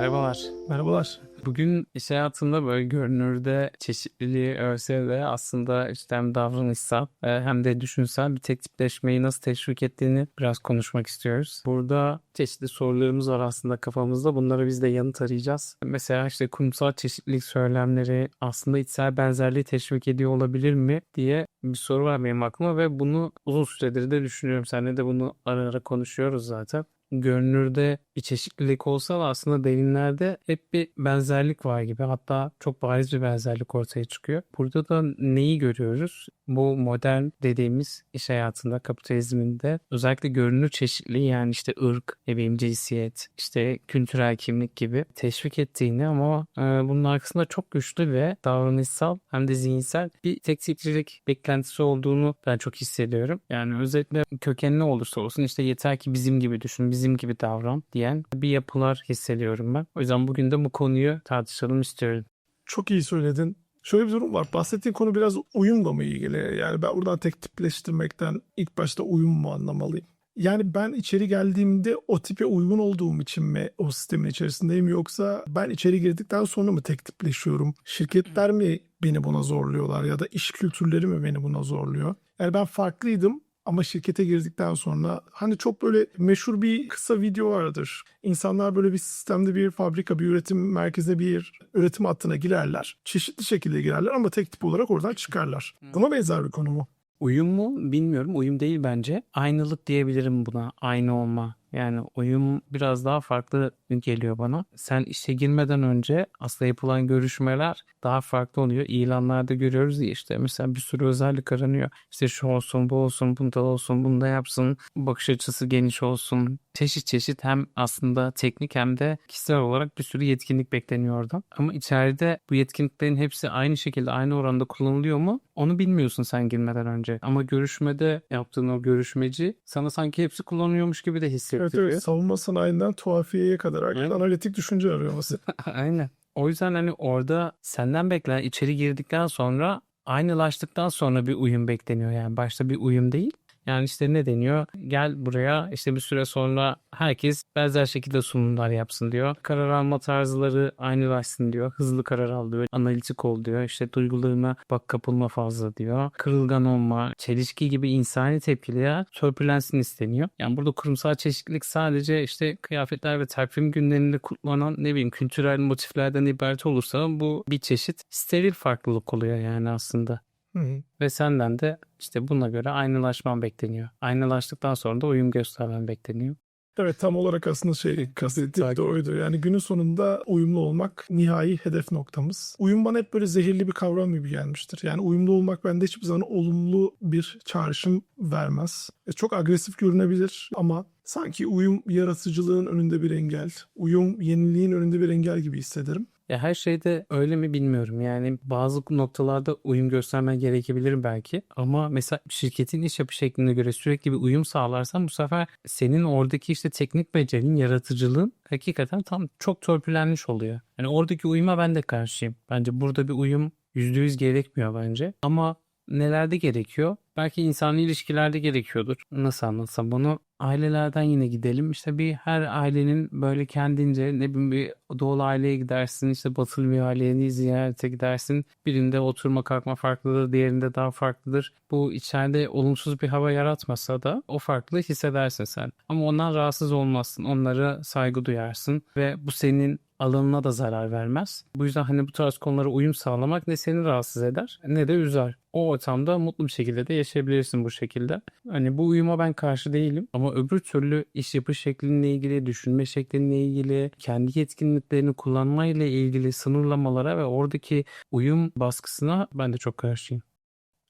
Merhabalar. Merhabalar. Bugün iş hayatında böyle görünürde çeşitliliği ölse de aslında işte hem davranışsal hem de düşünsel bir tek tipleşmeyi nasıl teşvik ettiğini biraz konuşmak istiyoruz. Burada çeşitli sorularımız var aslında kafamızda. Bunlara biz de yanıt arayacağız. Mesela işte kurumsal çeşitlilik söylemleri aslında içsel benzerliği teşvik ediyor olabilir mi diye bir soru var benim aklıma ve bunu uzun süredir de düşünüyorum. Seninle de bunu ara ara konuşuyoruz zaten. Görünürde bir çeşitlilik olsa da aslında derinlerde hep bir benzerlik var gibi. Hatta çok bariz bir benzerlik ortaya çıkıyor. Burada da neyi görüyoruz? Bu modern dediğimiz iş hayatında, kapitalizminde özellikle görünür çeşitliliği yani işte ırk, ne bileyim cinsiyet, işte kültürel kimlik gibi teşvik ettiğini ama bunun arkasında çok güçlü ve davranışsal hem de zihinsel bir tek tipçilik beklentisi olduğunu ben çok hissediyorum. Yani özellikle kökeni ne olursa olsun işte yeter ki bizim gibi düşün, bizim gibi davran diyen bir yapılar hissediyorum ben. O yüzden bugün de bu konuyu tartışalım istiyorum. Çok iyi söyledin. Şöyle bir durum var. Bahsettiğin konu biraz uyumla mı ilgili? Yani ben buradan tek tipleştirmekten ilk başta uyum mu anlamalıyım? Yani ben içeri geldiğimde o tipe uygun olduğum için mi o sistemin içerisindeyim yoksa ben içeri girdikten sonra mı tek tipleşiyorum? Şirketler mi beni buna zorluyorlar ya da iş kültürleri mi beni buna zorluyor? Yani ben farklıydım ama şirkete girdikten sonra hani çok böyle meşhur bir kısa video vardır. İnsanlar böyle bir sistemde bir fabrika, bir üretim merkezine, bir üretim hattına girerler. Çeşitli şekilde girerler ama tek tip olarak oradan çıkarlar. Buna benzer bir konu mu? Uyum mu bilmiyorum. Uyum değil bence. Aynılık diyebilirim buna. Aynı olma. Yani uyum biraz daha farklı geliyor bana. Sen işe girmeden önce aslında yapılan görüşmeler daha farklı oluyor. İlanlarda görüyoruz ya işte mesela bir sürü özellik aranıyor. İşte şu olsun, bu olsun, bunda olsun, bunda yapsın. Bakış açısı geniş olsun. Çeşit çeşit hem aslında teknik hem de kişisel olarak bir sürü yetkinlik bekleniyor oradan. Ama içeride bu yetkinliklerin hepsi aynı şekilde aynı oranda kullanılıyor mu? Onu bilmiyorsun sen girmeden önce. Ama görüşmede yaptığın o görüşmeci sana sanki hepsi kullanıyormuş gibi de Evet, evet, hissettiriyor. savunma sanayinden tuhafiyeye kadar Aynen. analitik düşünce arıyorması. Aynen. O yüzden hani orada senden beklenen içeri girdikten sonra aynılaştıktan sonra bir uyum bekleniyor. Yani başta bir uyum değil. Yani işte ne deniyor? Gel buraya işte bir süre sonra herkes benzer şekilde sunumlar yapsın diyor. Karar alma tarzları aynılaşsın diyor. Hızlı karar al diyor. Analitik ol diyor. İşte duygularına bak kapılma fazla diyor. Kırılgan olma, çelişki gibi insani tepkiler törpülensin isteniyor. Yani burada kurumsal çeşitlilik sadece işte kıyafetler ve takvim günlerinde kutlanan ne bileyim kültürel motiflerden ibaret olursa bu bir çeşit steril farklılık oluyor yani aslında. Hı hı. Ve senden de işte buna göre aynılaşman bekleniyor. Aynılaştıktan sonra da uyum göstermen bekleniyor. Evet, tam olarak aslında kastettiğim de Takip. oydu. Yani günün sonunda uyumlu olmak nihai hedef noktamız. Uyum bana hep böyle zehirli bir kavram gibi gelmiştir. Yani uyumlu olmak bende hiçbir zaman olumlu bir çağrışım vermez. Çok agresif görünebilir ama sanki uyum yaratıcılığın önünde bir engel, uyum yeniliğin önünde bir engel gibi hissederim. Ya her şeyde öyle mi bilmiyorum. Yani bazı noktalarda uyum göstermen gerekebilir belki. Ama mesela şirketin iş yapı şekline göre sürekli bir uyum sağlarsan bu sefer senin oradaki işte teknik becerin, yaratıcılığın hakikaten tam çok törpülenmiş oluyor. Yani oradaki uyuma ben de karşıyım. Bence burada bir uyum %100 gerekmiyor bence. Ama nelerde gerekiyor? Belki insani ilişkilerde gerekiyordur. Nasıl anlatsam bunu? Ailelerden yine gidelim. İşte bir her ailenin böyle kendince ne bileyim bir doğulu aileye gidersin. İşte batılı bir aileye ziyarete gidersin. Birinde oturma kalkma farklıdır. Diğerinde daha farklıdır. Bu içeride olumsuz bir hava yaratmasa da o farklılığı hissedersin sen. Ama ondan rahatsız olmazsın. Onlara saygı duyarsın. Ve bu senin alanına da zarar vermez. Bu yüzden hani bu tarz konulara uyum sağlamak ne seni rahatsız eder ne de üzer. O ortamda mutlu bir şekilde de yaşayabilirsin bu şekilde. Hani bu uyuma ben karşı değilim ama öbür türlü iş yapış şeklinle ilgili, düşünme şeklinle ilgili, kendi yetkinliklerini kullanmayla ilgili sınırlamalara ve oradaki uyum baskısına ben de çok karşıyım.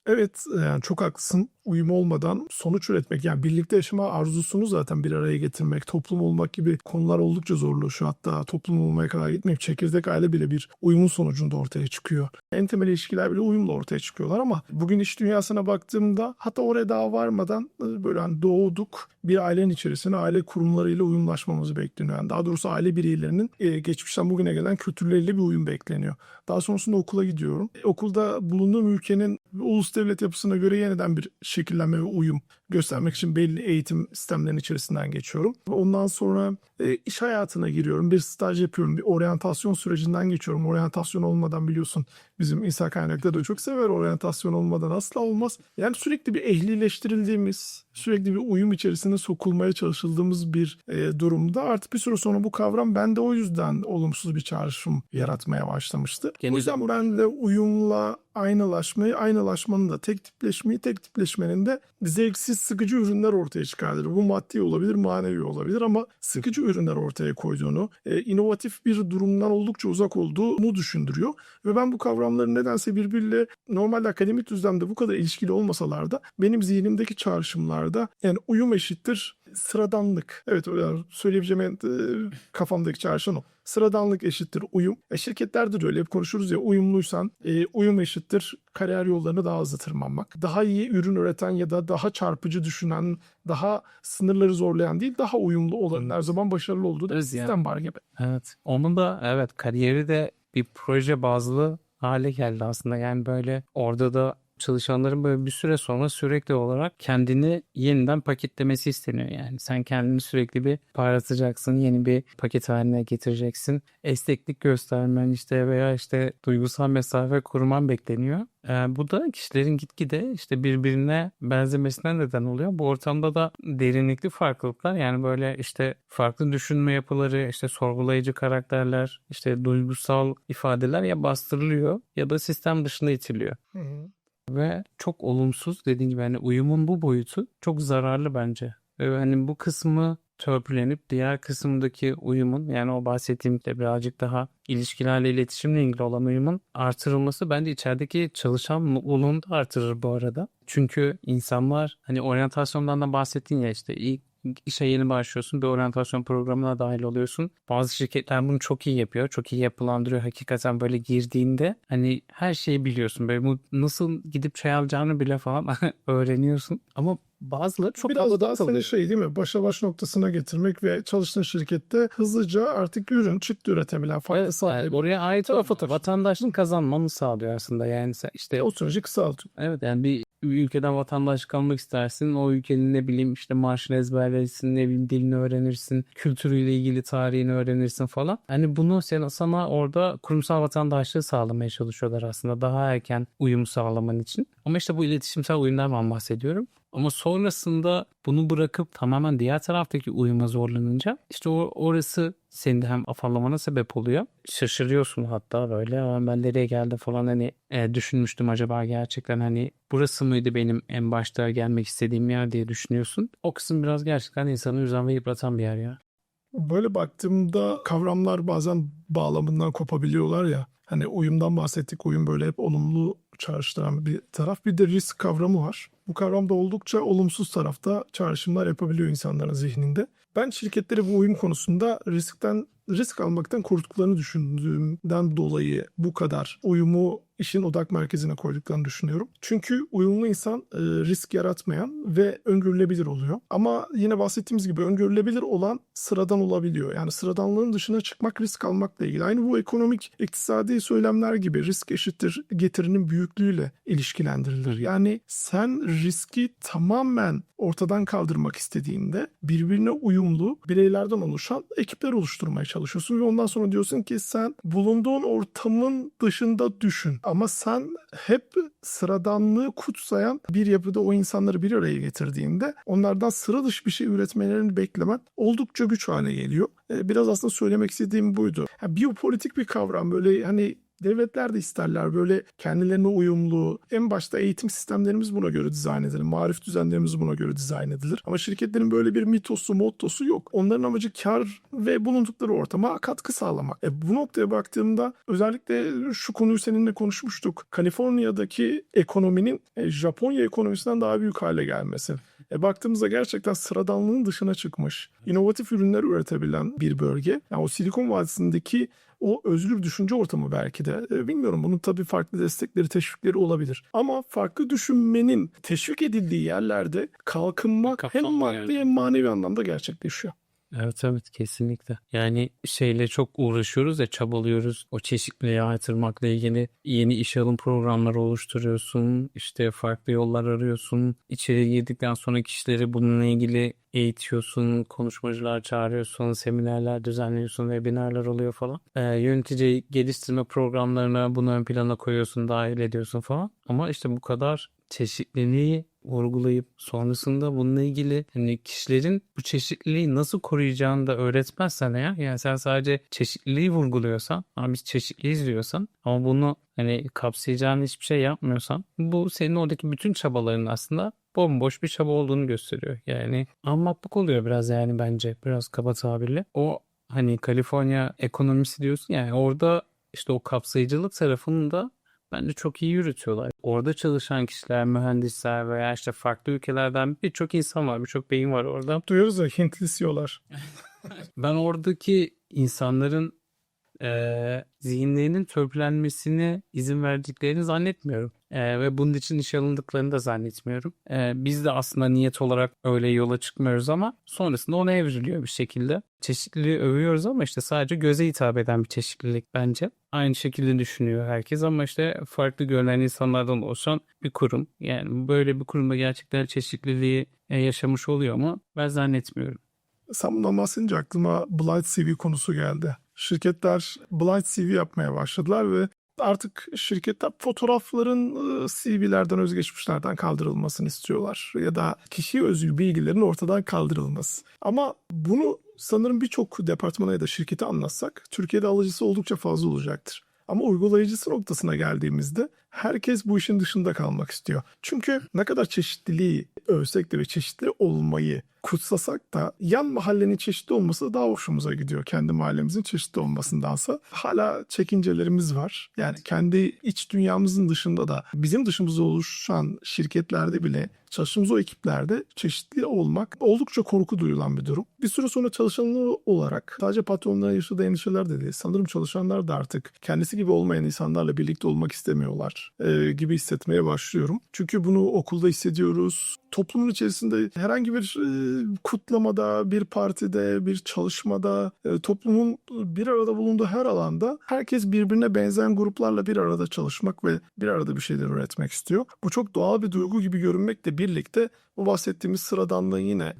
Evet, yani çok haklısın. Uyum olmadan sonuç üretmek, yani birlikte yaşama arzusunu zaten bir araya getirmek, toplum olmak gibi konular oldukça zorlaşıyor. Hatta toplum olmaya kadar gitmeyip çekirdek aile bile bir uyumun sonucunda ortaya çıkıyor. En temel ilişkiler bile uyumla ortaya çıkıyorlar ama bugün iş dünyasına baktığımda hatta oraya daha varmadan böyle hani doğduk, bir ailenin içerisine aile kurumlarıyla uyumlaşmamızı bekleniyor. Yani daha doğrusu aile bireylerinin geçmişten bugüne gelen kültürleriyle bir uyum bekleniyor. Daha sonrasında okula gidiyorum. Okulda bulunduğum ülkenin ulus devlet yapısına göre yeniden bir şekillenme ve uyum göstermek için belli eğitim sistemlerinin içerisinden geçiyorum. Ondan sonra iş hayatına giriyorum. Bir staj yapıyorum. Bir oryantasyon sürecinden geçiyorum. Oryantasyon olmadan biliyorsun bizim insan kaynakları da çok sever. Oryantasyon olmadan asla olmaz. Yani sürekli bir ehlileştirildiğimiz, sürekli bir uyum içerisine sokulmaya çalışıldığımız bir durumda. Artık bir süre sonra bu kavram bende o yüzden olumsuz bir çağrışım yaratmaya başlamıştı. O yüzden ben de uyumla aynılaşmayı, aynılaşmanın da tek tipleşmenin de zevksiz, sıkıcı ürünler ortaya çıkardır. Bu maddi olabilir, manevi olabilir ama sıkıcı ürünler ortaya koyduğunu, inovatif bir durumdan oldukça uzak olduğunu düşündürüyor. Ve ben bu kavramların nedense birbiriyle normalde akademik düzlemde bu kadar ilişkili olmasalar da benim zihnimdeki çağrışımlarda yani uyum eşittir sıradanlık. Evet, öyle söyleyebileceğim kafamdaki çağrışım o. Sıradanlık eşittir uyum. Şirketlerde de öyle hep konuşuruz ya, uyumluysan uyum eşittir kariyer yollarını daha hızlı tırmanmak. Daha iyi ürün üreten ya da daha çarpıcı düşünen, daha sınırları zorlayan değil, daha uyumlu olan her zaman başarılı olduğu bir sistem var gibi. Evet. Onun da evet kariyeri de bir proje bazlı hale geldi aslında. Yani böyle orada da çalışanların böyle bir süre sonra sürekli olarak kendini yeniden paketlemesi isteniyor. Yani sen kendini sürekli bir parlatacaksın, yeni bir paket haline getireceksin. Esneklik göstermen işte veya işte duygusal mesafe kurman bekleniyor. Bu da kişilerin gitgide işte birbirine benzemesine neden oluyor. Bu ortamda da derinlikli farklılıklar, yani böyle işte farklı düşünme yapıları, işte sorgulayıcı karakterler, işte duygusal ifadeler ya bastırılıyor ya da sistem dışına itiliyor. Hı hı. Ve çok olumsuz, dediğim gibi hani uyumun bu boyutu çok zararlı bence. Ve hani bu kısmı törpülenip diğer kısımdaki uyumun, yani o bahsettiğim de birazcık daha ilişkilerle iletişimle ilgili olan uyumun artırılması bence içerideki çalışan mutluluğunu da artırır bu arada. Çünkü insanlar hani oryantasyondan da bahsettin ya, işte ilk işe yeni başlıyorsun, bir oryantasyon programına dahil oluyorsun. Bazı şirketler bunu çok iyi yapıyor, çok iyi yapılandırıyor. Hakikaten böyle girdiğinde hani her şeyi biliyorsun. Böyle nasıl gidip çay alacağını bile falan öğreniyorsun. Ama bazıları çok Biraz daha kalıyor. seni şey değil mi? Başa baş noktasına getirmek ve çalıştığın şirkette hızlıca artık ürün, çıktı üretebilen farklı Evet, sahibi. oraya ait tarafı var. vatandaşlık kazanmanı sağlıyor aslında. Yani işte O süreci kısaltıyor. evet, yani bir ülkeden vatandaşlık almak istersin. O ülkenin ne bileyim işte marşını ezberlersin, ne bileyim dilini öğrenirsin, kültürüyle ilgili tarihini öğrenirsin falan. Hani bunu sana orada kurumsal vatandaşlığı sağlamaya çalışıyorlar aslında, daha erken uyum sağlaman için. Ama işte bu iletişimsel uyumdan ben bahsediyorum. Ama sonrasında bunu bırakıp tamamen diğer taraftaki uyuma zorlanınca işte orası seni de hem afallamana sebep oluyor. Şaşırıyorsun hatta, böyle "Aa, ben nereye geldim" falan, hani düşünmüştüm acaba gerçekten hani burası mıydı benim en başta gelmek istediğim yer diye düşünüyorsun. O kısım biraz gerçekten insanı üzen ve yıpratan bir yer ya. Böyle baktığımda kavramlar bazen bağlamından kopabiliyorlar ya. Hani uyumdan bahsettik. Uyum böyle hep olumlu çağrıştıran bir taraf. Bir de risk kavramı var. Bu kavram da oldukça olumsuz tarafta çağrışımlar yapabiliyor insanların zihninde. Ben şirketleri bu uyum konusunda risk almaktan korktuklarını düşündüğümden dolayı bu kadar uyumu işin odak merkezine koyduklarını düşünüyorum. Çünkü uyumlu insan risk yaratmayan ve öngörülebilir oluyor. Ama yine bahsettiğimiz gibi öngörülebilir olan sıradan olabiliyor. Yani sıradanlığın dışına çıkmak risk almakla ilgili. Aynı bu ekonomik, iktisadi söylemler gibi risk eşittir getirinin büyüklüğüyle ilişkilendirilir. Yani sen riski tamamen ortadan kaldırmak istediğinde birbirine uyumlu bireylerden oluşan ekipler oluşturmaya çalışıyorsun ve ondan sonra diyorsun ki sen bulunduğun ortamın dışında düşün. Ama sen hep sıradanlığı kutsayan bir yapıda o insanları bir araya getirdiğinde onlardan sıra dışı bir şey üretmelerini beklemen oldukça güç hale geliyor. Biraz aslında söylemek istediğim buydu. Yani biyopolitik bir kavram, böyle hani devletler de isterler böyle kendilerine uyumlu. En başta eğitim sistemlerimiz buna göre dizayn edilir. Marif düzenlerimiz buna göre dizayn edilir. Ama şirketlerin böyle bir mitosu, mottosu yok. Onların amacı kar ve bulundukları ortama katkı sağlamak. Bu noktaya baktığımda özellikle şu konuyu seninle konuşmuştuk. Kaliforniya'daki ekonominin Japonya ekonomisinden daha büyük hale gelmesi. Baktığımızda gerçekten sıradanlığın dışına çıkmış, inovatif ürünler üretebilen bir bölge. Yani o Silikon Vadisi'ndeki o özgür düşünce ortamı belki de. Bilmiyorum, bunun tabii farklı destekleri, teşvikleri olabilir. Ama farklı düşünmenin teşvik edildiği yerlerde kalkınmak hem maddi hem manevi anlamda gerçekleşiyor. Evet, evet, kesinlikle. Yani şeyle çok uğraşıyoruz ya, çabalıyoruz. O çeşitliliği artırmakla ilgili yeni iş alım programları oluşturuyorsun. İşte farklı yollar arıyorsun. İçeri girdikten sonra kişileri bununla ilgili eğitiyorsun. Konuşmacılar çağırıyorsun. Seminerler düzenliyorsun. Webinarlar oluyor falan. Yönetici geliştirme programlarına bunu ön plana koyuyorsun. Dahil ediyorsun falan. Ama işte bu kadar çeşitliliği vurgulayıp sonrasında bununla ilgili hani kişilerin bu çeşitliliği nasıl koruyacağını da öğretmezsen eğer, yani sen sadece çeşitliliği vurguluyorsan, ama biz çeşitliliğiz diyorsan ama bunu hani kapsayacağın hiçbir şey yapmıyorsan, bu senin oradaki bütün çabaların aslında bomboş bir çaba olduğunu gösteriyor. Yani ahmaklık oluyor biraz, yani bence biraz kaba tabirle. O hani Kaliforniya ekonomisi diyorsun, yani orada işte o kapsayıcılık tarafını da bence çok iyi yürütüyorlar. Orada çalışan kişiler, mühendisler veya işte farklı ülkelerden birçok insan var, birçok beyin var orada. Duyuyoruz ya, Hintli CEO'lar. Ben oradaki insanların zihinlerinin törpülenmesine izin verdiklerini zannetmiyorum. Ve bunun için işe alındıklarını da zannetmiyorum. Biz de aslında niyet olarak öyle yola çıkmıyoruz ama sonrasında ona evriliyor bir şekilde. Çeşitliliği övüyoruz ama işte sadece göze hitap eden bir çeşitlilik bence. Aynı şekilde düşünüyor herkes ama işte farklı görünen insanlardan oluşan bir kurum. Yani böyle bir kurumda gerçekten çeşitliliği yaşamış oluyor mu? Ben zannetmiyorum. Sen bundan bahsedince aklıma Blind CV konusu geldi. Şirketler Blind CV yapmaya başladılar ve artık şirketler fotoğrafların CV'lerden, özgeçmişlerden kaldırılmasını istiyorlar. Ya da kişiye özgü bilgilerin ortadan kaldırılması. Ama bunu sanırım birçok departmana ya da şirkete anlatsak Türkiye'de alıcısı oldukça fazla olacaktır. Ama uygulayıcısı noktasına geldiğimizde herkes bu işin dışında kalmak istiyor. Çünkü ne kadar çeşitliliği övsek de ve çeşitli olmayı kutsasak da yan mahallenin çeşitli olması daha hoşumuza gidiyor. Kendi mahallemizin çeşitli olmasındansa hala çekincelerimiz var. Yani kendi iç dünyamızın dışında da bizim dışımızda oluşan şirketlerde bile çalıştığımız o ekiplerde çeşitli olmak oldukça korku duyulan bir durum. Bir süre sonra çalışanlar olarak sadece patronların yaşadığı endişeler de değil. Sanırım çalışanlar da artık kendisi gibi olmayan insanlarla birlikte olmak istemiyorlar gibi hissetmeye başlıyorum. Çünkü bunu okulda hissediyoruz. Toplumun içerisinde herhangi bir kutlamada, bir partide, bir çalışmada, toplumun bir arada bulunduğu her alanda herkes birbirine benzeyen gruplarla bir arada çalışmak ve bir arada bir şeyler üretmek istiyor. Bu çok doğal bir duygu gibi görünmekle birlikte bu bahsettiğimiz sıradanlığı yine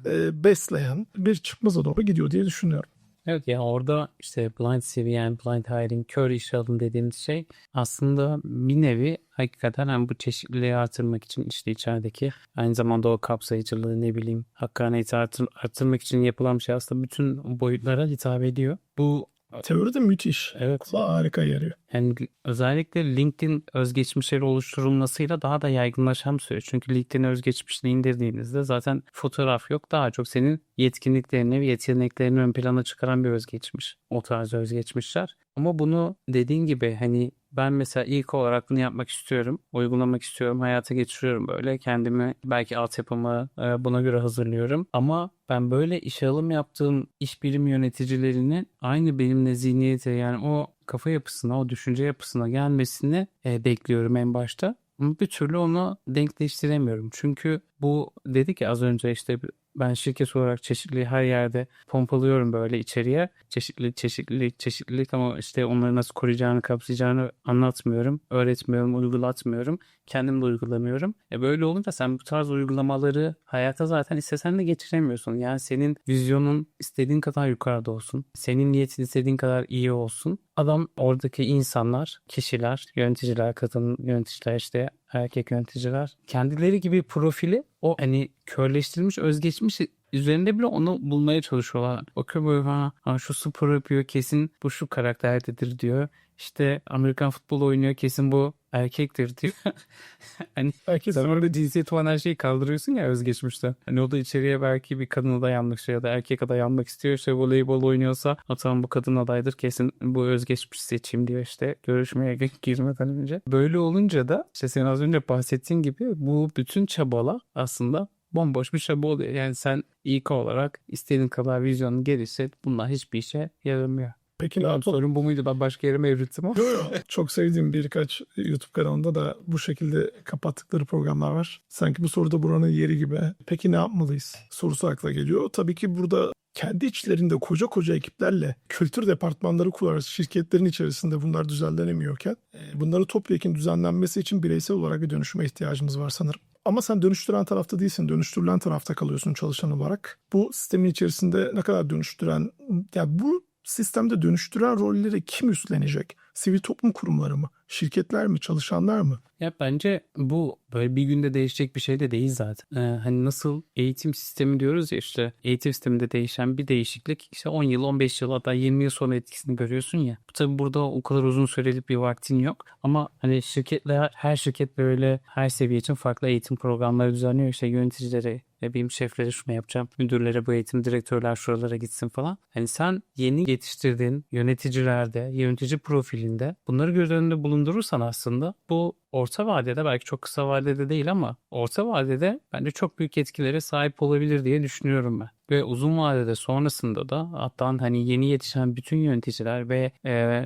besleyen bir çıkmaza doğru gidiyor diye düşünüyorum. Evet, yani orada işte blind CV, yani blind hiring, kör işe alım dediğimiz şey aslında bir nevi hakikaten hem bu çeşitliliği artırmak için, işte içerideki aynı zamanda o kapsayıcılığı, ne bileyim, hakkaniyeti artırmak için yapılan bir şey, aslında bütün boyutlara hitap ediyor. Bu Teoride müthiş. evet, Kulağa harika yarıyor. yani özellikle LinkedIn özgeçmişleri oluşturulmasıyla daha da yaygınlaşan bir süreç. Çünkü LinkedIn özgeçmişini indirdiğinizde zaten fotoğraf yok. Daha çok senin yetkinliklerini ve yeteneklerini ön plana çıkaran bir özgeçmiş. O tarz özgeçmişler. Ama bunu dediğin gibi hani ben mesela ilk olarak bunu yapmak istiyorum. Uygulamak istiyorum. Hayata geçiriyorum böyle. Kendimi, belki altyapımı buna göre hazırlıyorum. Ama ben böyle işe alım yaptığım iş birim yöneticilerinin aynı benimle zihniyete, yani o kafa yapısına, o düşünce yapısına gelmesini bekliyorum en başta. Ama bir türlü onu denkleştiremiyorum. Çünkü bu dedik ya az önce, işte ben şirket olarak çeşitliliği her yerde pompalıyorum böyle içeriye. Çeşitlilik ama işte onları nasıl koruyacağını, kapsayacağını anlatmıyorum, öğretmiyorum, uygulatmıyorum. Kendim de uygulamıyorum. Böyle olunca sen bu tarz uygulamaları hayata zaten istesen de geçiremiyorsun. Yani senin vizyonun istediğin kadar yukarıda olsun. Senin niyetin istediğin kadar iyi olsun. Adam, oradaki insanlar, kişiler, yöneticiler, kadın yöneticiler, işte erkek yöneticiler, kendileri gibi profili o hani körleştirilmiş özgeçmiş üzerinde bile onu bulmaya çalışıyorlar. Bakıyor böyle, ha şu spor yapıyor, kesin bu şu karakterdedir diyor. İşte Amerikan futbolu oynuyor, kesin bu erkektir diyor. Hani Herkes sen orada cinsiyet olan her şeyi kaldırıyorsun ya özgeçmişte. Hani o da içeriye belki bir kadın aday yanlış ya da erkek aday yanmak istiyor. İşte voleybol oynuyorsa, atam bu kadın adaydır, kesin bu özgeçmiş seçeyim diyor işte görüşmeye girmeden önce. Böyle olunca da işte senin az önce bahsettiğin gibi bu bütün çabalar aslında bomboş bir çaba oluyor. Yani sen İK olarak istediğin kadar vizyonun gelirse bunlar hiçbir işe yaramıyor. Peki ne Abi yapalım? sorun bu muydu? Ben başka yere mi evrildim ama? Yo, yo. Çok sevdiğim birkaç YouTube kanalında da bu şekilde kapattıkları programlar var. Sanki bu soruda buranın yeri gibi. Peki ne yapmalıyız? Sorusu akla geliyor. Tabii ki burada kendi içlerinde koca koca ekiplerle kültür departmanları kurarak şirketlerin içerisinde bunlar düzenlenemiyorken bunları topyekun düzenlenmesi için bireysel olarak bir dönüşüme ihtiyacımız var sanırım. Ama sen dönüştüren tarafta değilsin, dönüştürülen tarafta kalıyorsun çalışan olarak. Bu sistemin içerisinde ne kadar dönüştüren, ya bu sistemde dönüştüren rolleri kim üstlenecek? Sivil toplum kurumları mı? Şirketler mi? Çalışanlar mı? Ya bence bu böyle bir günde değişecek bir şey de değil zaten. Hani nasıl eğitim sistemi diyoruz ya, işte eğitim sisteminde değişen bir değişiklik işte 10 yıl, 15 yıl, hatta 20 yıl sonra etkisini görüyorsun ya. Tabii burada o kadar uzun süreli bir vaktin yok. Ama hani şirketler, her şirket böyle her seviye için farklı eğitim programları düzenliyor. İşte yöneticilere, benim şeflere şunu yapacağım, müdürlere bu eğitim, direktörler şuralara gitsin falan. Hani sen yeni yetiştirdiğin yöneticilerde, yönetici profilinde bunları göz önünde bulundurursan aslında bu orta vadede, belki çok kısa vadede değil ama orta vadede bence çok büyük etkilere sahip olabilir diye düşünüyorum ben. Ve uzun vadede sonrasında da hatta hani yeni yetişen bütün yöneticiler ve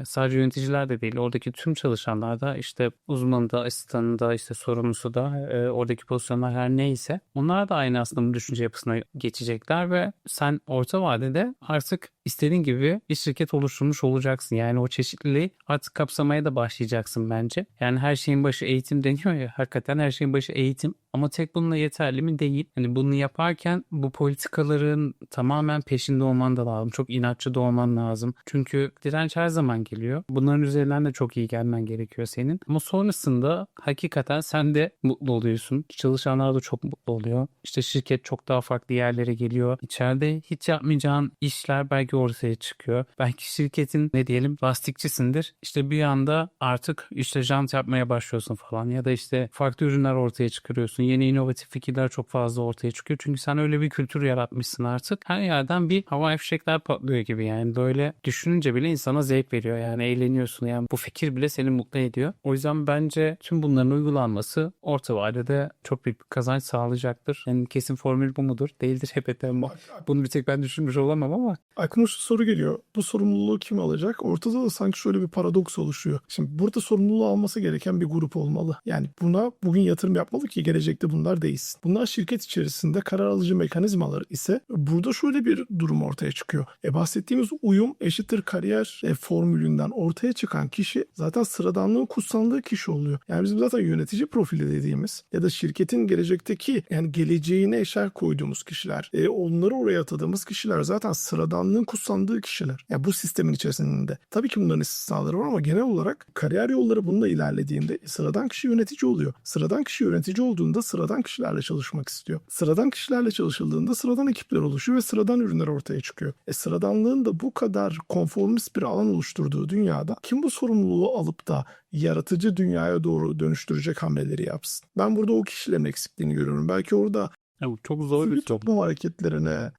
sadece yöneticiler de değil, oradaki tüm çalışanlar da, işte uzmanı da, asistanı da, işte sorumlusu da, oradaki pozisyonlar her neyse, onlar da aynı aslında bu düşünce yapısına geçecekler ve sen orta vadede artık istediğin gibi bir şirket oluşturmuş olacaksın. Yani o çeşitliliği artık kapsamaya da başlayacaksın bence. Yani her şeyin başı eğitim deniyor ya, hakikaten her şeyin başı eğitim. Ama tek bununla yeterli mi? Değil. Hani bunu yaparken bu politikaların tamamen peşinde olman da lazım. Çok inatçı da olman lazım. Çünkü direnç her zaman geliyor. Bunların üzerinden de çok iyi gelmen gerekiyor senin. Ama sonrasında hakikaten sen de mutlu oluyorsun. Çalışanlar da çok mutlu oluyor. İşte şirket çok daha farklı yerlere geliyor. İçeride hiç yapmayacağın işler belki ortaya çıkıyor. Belki şirketin ne diyelim lastikçisindir. İşte bir anda artık işte jant yapmaya başlıyorsun falan, ya da işte farklı ürünler ortaya çıkarıyorsun. Yeni inovatif fikirler çok fazla ortaya çıkıyor. Çünkü sen öyle bir kültür yaratmışsın artık. Her yerden bir havai fişekler patlıyor gibi yani. Böyle düşününce bile insana zevk veriyor. Yani eğleniyorsun. Yani bu fikir bile seni mutlu ediyor. O yüzden bence tüm bunların uygulanması orta vadede çok büyük bir kazanç sağlayacaktır. Yani kesin formül bu mudur? Değildir elbette ama bunu bir tek ben düşünmüş olamam ama. Aklıma şu soru geliyor. Bu sorumluluğu kim alacak? Ortada da sanki şöyle bir paradoks oluşuyor. Şimdi burada sorumluluğu alması gereken bir grup olmalı. Yani buna bugün yatırım yapmalı ki gelecekte bunlar değişsin. Bunlar şirket içerisinde karar alıcı mekanizmalar ise burada şöyle bir durum ortaya çıkıyor. Bahsettiğimiz uyum eşittir kariyer formülünden ortaya çıkan kişi zaten sıradanlığın kutsandığı kişi oluyor. Yani bizim zaten yönetici profili dediğimiz ya da şirketin gelecekteki, yani geleceğine eşer koyduğumuz kişiler, onları oraya atadığımız kişiler zaten sıradanlığın kutsandığı kişiler. Yani bu sistemin içerisinde. Tabii ki bunların istisnaları var ama genel olarak kariyer yolları bununla ilerlediğinde sıradan kişi yönetici oluyor. Sıradan kişi yönetici olduğunda sıradan kişilerle çalışmak istiyor. Sıradan kişilerle çalışıldığında sıradan ekipler oluşuyor ve sıradan ürünler ortaya çıkıyor. Sıradanlığın da bu kadar konformist bir alan oluşturduğu dünyada kim bu sorumluluğu alıp da yaratıcı dünyaya doğru dönüştürecek hamleleri yapsın? Ben burada o kişilerin eksikliğini görüyorum. Belki orada Ya bu çok zor bir sivil soru. toplum hareketlerine,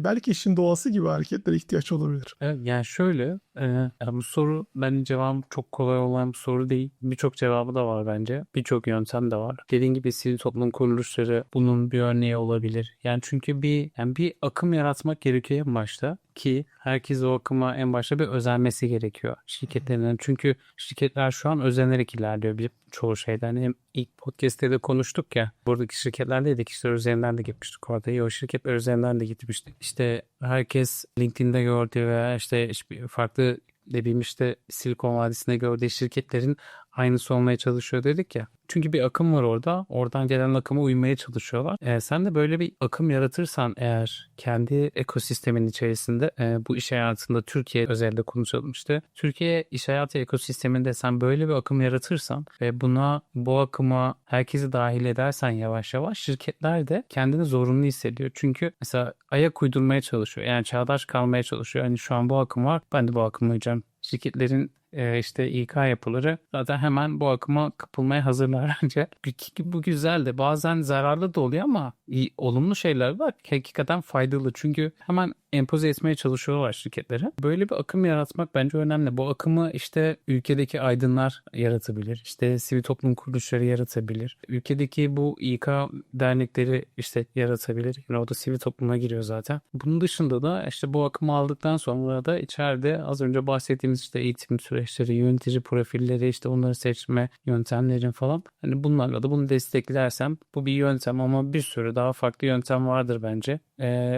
belki işin doğası gibi hareketlere ihtiyaç olabilir. Evet, yani şöyle, ya bu soru bence cevabı çok kolay olan bir soru değil. Birçok cevabı da var bence. Birçok yöntem de var. Dediğin gibi sivil toplum kuruluşları bunun bir örneği olabilir. Yani çünkü bir akım yaratmak gerekiyor en başta ki herkes o akıma en başta bir özenmesi gerekiyor şirketlerinden. Çünkü şirketler şu an özenerek ilerliyor çoğu şeyden. Hem ilk podcast'te de konuştuk ya. Buradaki şirketlerdeydik, işte üzerinden de gitmiştik orada. O şirketler üzerinden de gitmiştik. İşte herkes LinkedIn'de gördüğü veya işte farklı dediğim işte Silikon Vadisi'nde gördüğü şirketlerin aynısı olmaya çalışıyor dedik ya. Çünkü bir akım var orada. Oradan gelen akıma uymaya çalışıyorlar. Sen de böyle bir akım yaratırsan eğer kendi ekosistemin içerisinde, bu iş hayatında Türkiye özelinde konuşalım işte. Türkiye iş hayatı ekosisteminde sen böyle bir akım yaratırsan ve bu akıma herkesi dahil edersen yavaş yavaş, şirketler de kendini zorunlu hissediyor. Çünkü mesela ayak uydurmaya çalışıyor. Yani çağdaş kalmaya çalışıyor. Hani şu an bu akım var, ben de bu akıma uyacağım. Şirketlerin işte İK yapıları zaten hemen bu akıma kapılmaya hazırlar bence. Bu güzel de bazen zararlı da oluyor ama olumlu şeyler var. Hakikaten faydalı çünkü hemen empoze etmeye çalışıyorlar şirketlere. Böyle bir akım yaratmak bence önemli. Bu akımı işte ülkedeki aydınlar yaratabilir. İşte sivil toplum kuruluşları yaratabilir. Ülkedeki bu İK dernekleri işte yaratabilir. Yani o da sivil topluma giriyor zaten. Bunun dışında da işte bu akımı aldıktan sonra da içeride az önce bahsettiğimiz işte eğitim süreçleri, yönetici profilleri, işte onları seçme yöntemlerin falan. Hani bunlarla da bunu desteklersem bu bir yöntem ama bir sürü daha farklı yöntem vardır bence.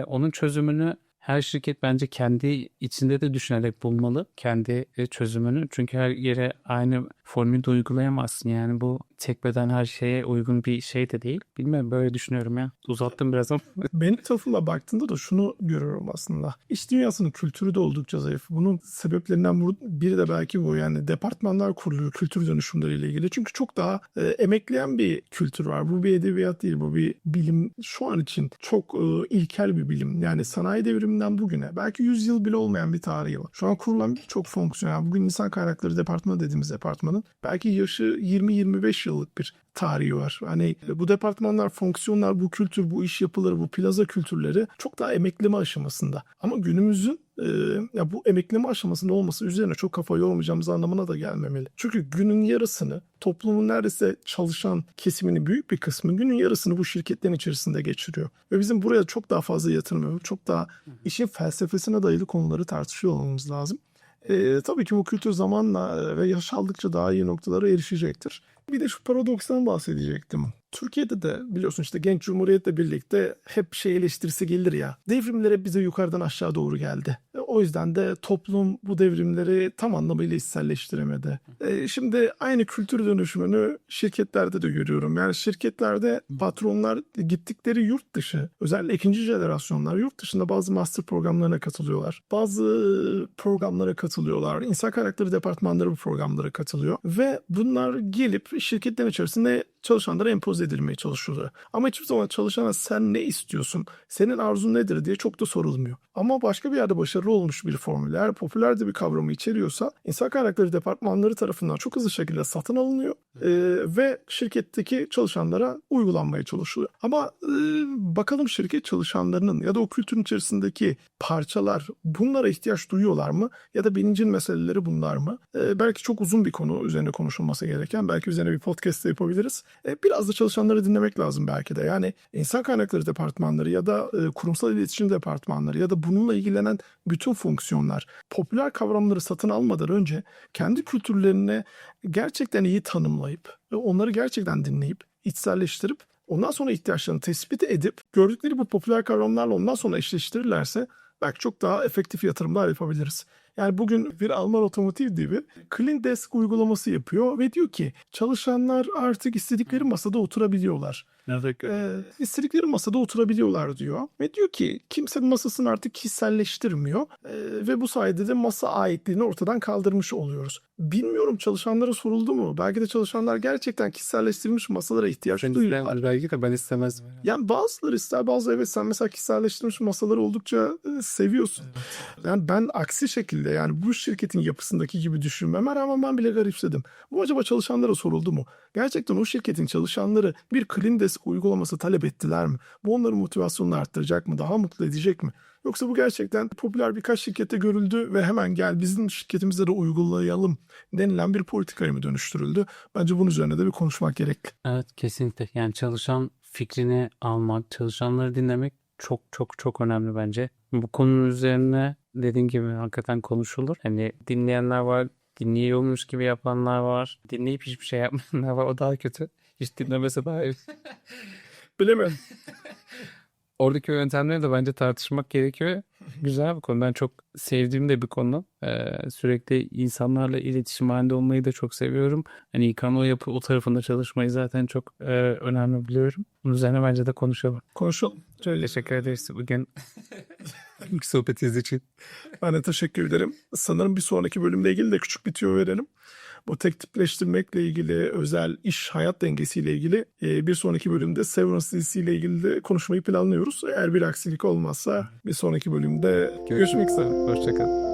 Onun çözümünü her şirket bence kendi içinde de düşünerek bulmalı kendi çözümünü. Çünkü her yere aynı formülü de uygulayamazsın. Yani bu tek beden her şeye uygun bir şey de değil. Bilmiyorum böyle düşünüyorum ya. Uzattım biraz ama. Benim tarafıma baktığında da şunu görüyorum aslında. İş dünyasının kültürü de oldukça zayıf. Bunun sebeplerinden biri de belki bu. Yani departmanlar kuruluyor kültür dönüşümleriyle ilgili. Çünkü çok daha emekleyen bir kültür var. Bu bir edebiyat değil, bu bir bilim. Şu an için çok ilkel bir bilim. Yani sanayi devriminden bugüne belki 100 yıl bile olmayan bir tarihi var. Şu an kurulan birçok fonksiyon. Bugün insan kaynakları departmanı dediğimiz departmanın belki yaşı 20-25 yıllık bir tarihi var. Hani bu departmanlar, fonksiyonlar, bu kültür, bu iş yapıları, bu plaza kültürleri çok daha emekleme aşamasında. Ama günümüzün ya bu emekleme aşamasında olması üzerine çok kafa yormayacağımız anlamına da gelmemeli. Çünkü günün yarısını, toplumun neredeyse çalışan kesiminin büyük bir kısmı günün yarısını bu şirketlerin içerisinde geçiriyor. Ve bizim buraya çok daha fazla yatırım yapıp çok daha işin felsefesine dayalı konuları tartışıyor olmamız lazım. Tabii ki bu kültür zamanla ve yaş aldıkça daha iyi noktalara erişecektir. Bir de şu paradokstan bahsedecektim. Türkiye'de de biliyorsun işte genç cumhuriyetle birlikte hep şey eleştirisi gelir ya. Devrimler hep bize yukarıdan aşağı doğru geldi. O yüzden de toplum bu devrimleri tam anlamıyla içselleştiremedi. Şimdi aynı kültür dönüşümünü şirketlerde de görüyorum. Yani şirketlerde patronlar gittikleri yurt dışı, özellikle ikinci jenerasyonlar yurt dışında bazı master programlarına katılıyorlar. Bazı programlara katılıyorlar. İnsan kaynakları departmanları bu programlara katılıyor. Ve bunlar gelip şirketlerin içerisinde çalışanlara empoze edilmeye çalışıyorlar. Ama hiçbir zaman çalışana sen ne istiyorsun, senin arzun nedir diye çok da sorulmuyor. Ama başka bir yerde başarılı olmuş bir formül, eğer popüler de bir kavramı içeriyorsa insan kaynakları departmanları tarafından çok hızlı şekilde satın alınıyor ve şirketteki çalışanlara uygulanmaya çalışılıyor. Ama bakalım şirket çalışanlarının ya da o kültürün içerisindeki parçalar bunlara ihtiyaç duyuyorlar mı? Ya da bilincin meseleleri bunlar mı? Belki çok uzun bir konu üzerine konuşulması gereken, belki üzerine bir podcast da yapabiliriz. Biraz da çalışanları dinlemek lazım belki de. Yani insan kaynakları departmanları ya da kurumsal iletişim departmanları ya da bununla ilgilenen bütün fonksiyonlar popüler kavramları satın almadan önce kendi kültürlerini gerçekten iyi tanımlayıp ve onları gerçekten dinleyip içselleştirip ondan sonra ihtiyaçlarını tespit edip gördükleri bu popüler kavramlarla ondan sonra eşleştirirlerse belki çok daha efektif yatırımlar yapabiliriz. Yani bugün bir Alman otomotiv devi Clean Desk uygulaması yapıyor ve diyor ki çalışanlar artık istedikleri masada oturabiliyorlar. İstedikleri masada oturabiliyorlar diyor. Ve diyor ki kimsenin masasını artık kişiselleştirmiyor. Ve bu sayede de masa aitliğini ortadan kaldırmış oluyoruz. Bilmiyorum çalışanlara soruldu mu? Belki de çalışanlar gerçekten kişiselleştirilmiş masalara ihtiyaç duyuyorlar. Belki de ben istemezdim. Yani bazıları ister, bazıları evet, sen mesela kişiselleştirilmiş masaları oldukça seviyorsun. Evet. Yani ben aksi şekilde yani bu şirketin yapısındaki gibi düşünmeme rağmen ben bile garipsedim. Bu acaba çalışanlara soruldu mu? Gerçekten o şirketin çalışanları bir Clean Desk uygulaması talep ettiler mi? Bu onların motivasyonunu arttıracak mı? Daha mutlu edecek mi? Yoksa bu gerçekten popüler birkaç şirkette görüldü ve hemen gel bizim şirketimizde de uygulayalım denilen bir politikaya mı dönüştürüldü? Bence bunun üzerine de bir konuşmak gerekli. Evet kesinlikle. Yani çalışan fikrini almak, çalışanları dinlemek çok çok çok önemli bence. Bu konunun üzerine dediğim gibi hakikaten konuşulur. Hani dinleyenler var, dinliyormuş gibi yapanlar var. Dinleyip hiçbir şey yapmayanlar var. O daha kötü. Hiç dinlemese daha iyi. Bilemedim. Oradaki yöntemleri de bence tartışmak gerekiyor. Güzel bir konu. Ben çok sevdiğim de bir konu. Sürekli insanlarla iletişim halinde olmayı da çok seviyorum. Hani İK'nın o tarafında çalışmayı zaten çok önemli biliyorum. Bunun üzerine bence de konuşalım. Konuşalım. Teşekkür ederiz bugün sohbetiniz için. Ben de teşekkür ederim. Sanırım bir sonraki bölümle ilgili de küçük bir tüyo verelim. Bu tek tipleştirmekle ilgili, özel iş hayat dengesiyle ilgili bir sonraki bölümde severance dizisiyle ilgili de konuşmayı planlıyoruz. Eğer bir aksilik olmazsa bir sonraki bölümde görüşmek üzere. Hoşçakalın.